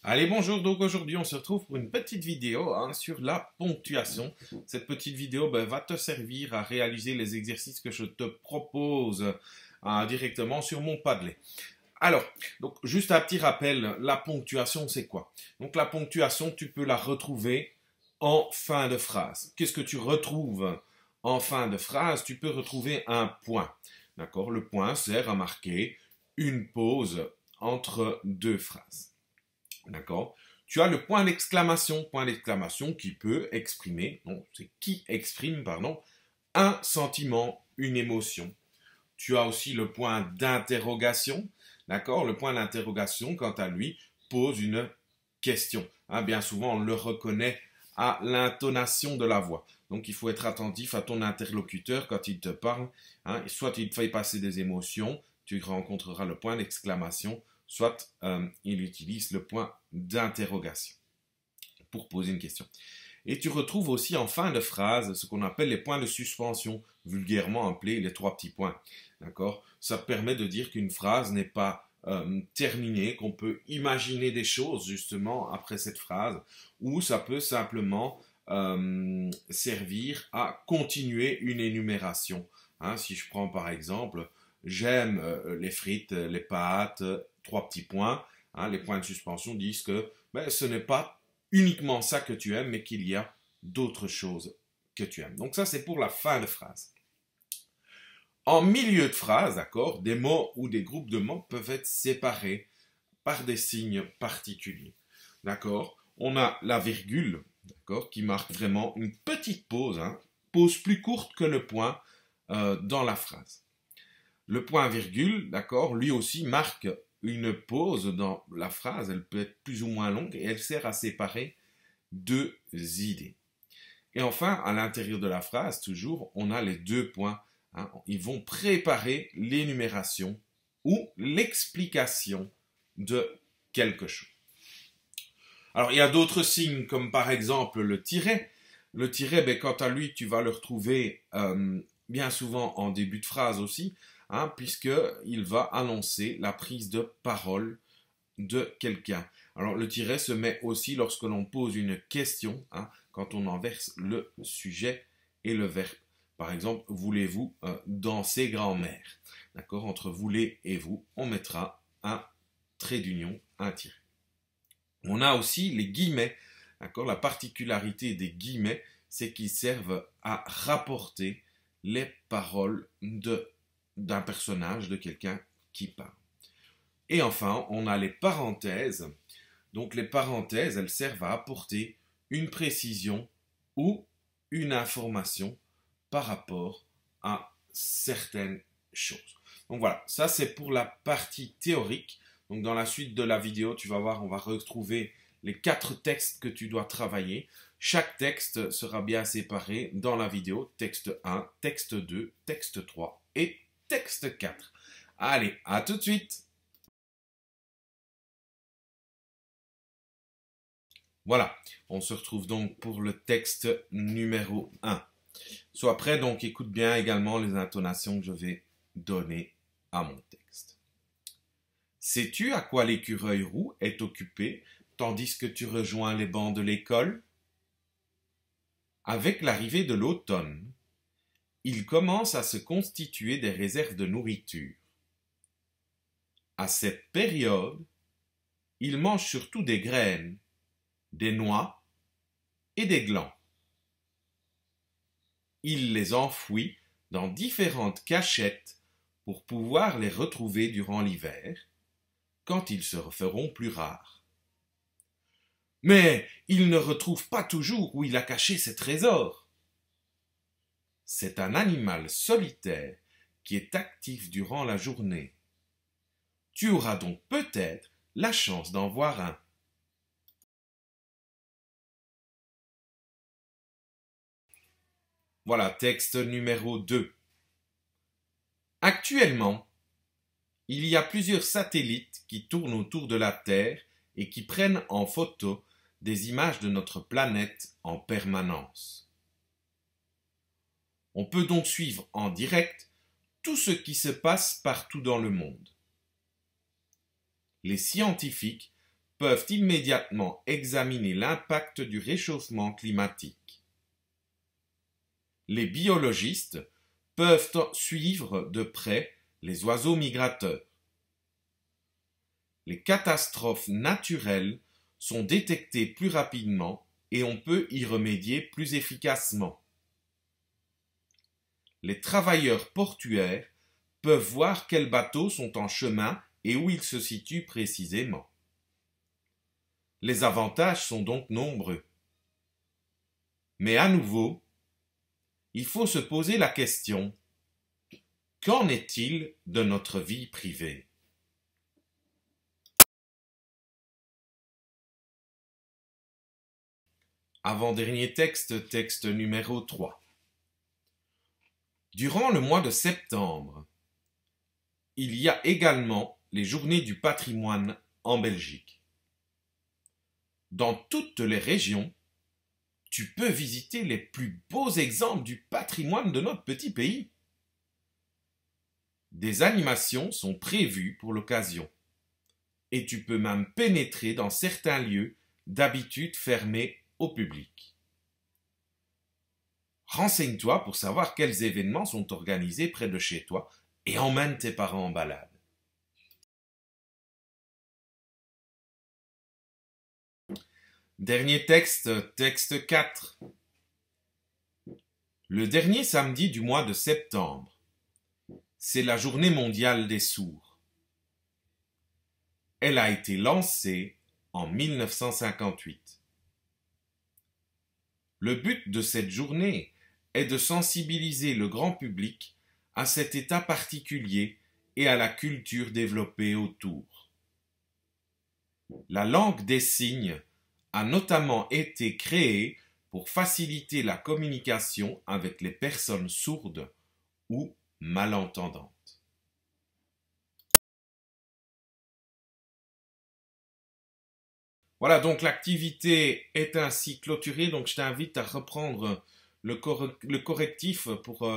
Allez, bonjour, donc aujourd'hui on se retrouve pour une petite vidéo sur la ponctuation. Cette petite vidéo va te servir à réaliser les exercices que je te propose directement sur mon Padlet. Alors, donc juste un petit rappel, la ponctuation c'est quoi? Donc la ponctuation, tu peux la retrouver en fin de phrase. Qu'est-ce que tu retrouves en fin de phrase? Tu peux retrouver un point. D'accord? Le point sert à marquer une pause entre deux phrases. D'accord? Tu as le point d'exclamation qui peut exprimer, non, c'est qui exprime, pardon, un sentiment, une émotion. Tu as aussi le point d'interrogation, d'accord? Le point d'interrogation, quant à lui, pose une question. Bien souvent, on le reconnaît à l'intonation de la voix. Donc, il faut être attentif à ton interlocuteur quand il te parle. Soit il te fait passer des émotions, tu rencontreras le point d'exclamation, soit il utilise le point d'interrogation pour poser une question. Et tu retrouves aussi en fin de phrase ce qu'on appelle les points de suspension, vulgairement appelés les trois petits points. D'accord? Ça permet de dire qu'une phrase n'est pas terminée, qu'on peut imaginer des choses justement après cette phrase, ou ça peut simplement servir à continuer une énumération. Si je prends par exemple, j'aime les frites, les pâtes, trois petits points. Les points de suspension disent que ce n'est pas uniquement ça que tu aimes, mais qu'il y a d'autres choses que tu aimes. Donc ça, c'est pour la fin de phrase. En milieu de phrase, d'accord, des mots ou des groupes de mots peuvent être séparés par des signes particuliers. D'accord? On a la virgule, d'accord, qui marque vraiment une petite pause, pause plus courte que le point dans la phrase. Le point virgule, d'accord, lui aussi marque une pause dans la phrase, elle peut être plus ou moins longue et elle sert à séparer deux idées. Et enfin, à l'intérieur de la phrase, toujours, on a les deux points. Ils vont préparer l'énumération ou l'explication de quelque chose. Alors, il y a d'autres signes, comme par exemple le tiret. Le tiret, quant à lui, tu vas le retrouver bien souvent en début de phrase aussi, puisqu'il va annoncer la prise de parole de quelqu'un. Alors, le tiret se met aussi lorsque l'on pose une question, quand on inverse le sujet et le verbe. Par exemple, voulez-vous danser grand-mère? D'accord? Entre voulez et vous, on mettra un trait d'union, un tiret. On a aussi les guillemets. D'accord? La particularité des guillemets, c'est qu'ils servent à rapporter les paroles d'un personnage, de quelqu'un qui parle. Et enfin, on a les parenthèses. Donc les parenthèses, elles servent à apporter une précision ou une information par rapport à certaines choses. Donc voilà, ça c'est pour la partie théorique. Donc dans la suite de la vidéo, tu vas voir, on va retrouver les 4 textes que tu dois travailler. Chaque texte sera bien séparé dans la vidéo. Texte 1, texte 2, texte 3 et texte 4. Allez, à tout de suite! Voilà, on se retrouve donc pour le texte numéro 1. Sois prêt, donc écoute bien également les intonations que je vais donner à mon texte. Sais-tu à quoi l'écureuil roux est occupé tandis que tu rejoins les bancs de l'école? Avec l'arrivée de l'automne, il commence à se constituer des réserves de nourriture. À cette période, il mange surtout des graines, des noix et des glands. Il les enfouit dans différentes cachettes pour pouvoir les retrouver durant l'hiver, quand ils se feront plus rares. Mais il ne retrouve pas toujours où il a caché ses trésors. C'est un animal solitaire qui est actif durant la journée. Tu auras donc peut-être la chance d'en voir un. Voilà, texte numéro 2. Actuellement, il y a plusieurs satellites qui tournent autour de la Terre et qui prennent en photo des images de notre planète en permanence. On peut donc suivre en direct tout ce qui se passe partout dans le monde. Les scientifiques peuvent immédiatement examiner l'impact du réchauffement climatique. Les biologistes peuvent suivre de près les oiseaux migrateurs. Les catastrophes naturelles sont détectées plus rapidement et on peut y remédier plus efficacement. Les travailleurs portuaires peuvent voir quels bateaux sont en chemin et où ils se situent précisément. Les avantages sont donc nombreux. Mais à nouveau, il faut se poser la question: qu'en est-il de notre vie privée? Avant-dernier texte, texte numéro 3. Durant le mois de septembre, il y a également les journées du patrimoine en Belgique. Dans toutes les régions, tu peux visiter les plus beaux exemples du patrimoine de notre petit pays. Des animations sont prévues pour l'occasion et tu peux même pénétrer dans certains lieux d'habitude fermés au public. Renseigne-toi pour savoir quels événements sont organisés près de chez toi et emmène tes parents en balade. Dernier texte, texte 4. Le dernier samedi du mois de septembre, c'est la journée mondiale des sourds. Elle a été lancée en 1958. Le but de cette journée est de sensibiliser le grand public à cet état particulier et à la culture développée autour. La langue des signes a notamment été créée pour faciliter la communication avec les personnes sourdes ou malentendantes. Voilà, donc l'activité est ainsi clôturée, donc je t'invite à reprendre le correctif pour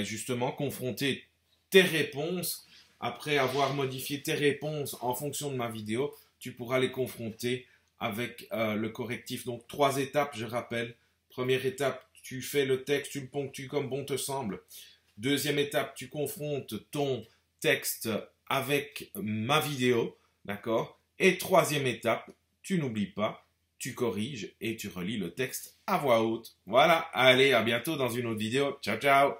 justement confronter tes réponses. Après avoir modifié tes réponses en fonction de ma vidéo, tu pourras les confronter avec le correctif. Donc 3 étapes, je rappelle. Première étape, tu fais le texte, tu le ponctues comme bon te semble. Deuxième étape, tu confrontes ton texte avec ma vidéo, d'accord? Et troisième étape, tu n'oublies pas, tu corriges et tu relis le texte à voix haute. Voilà, allez, à bientôt dans une autre vidéo. Ciao, ciao!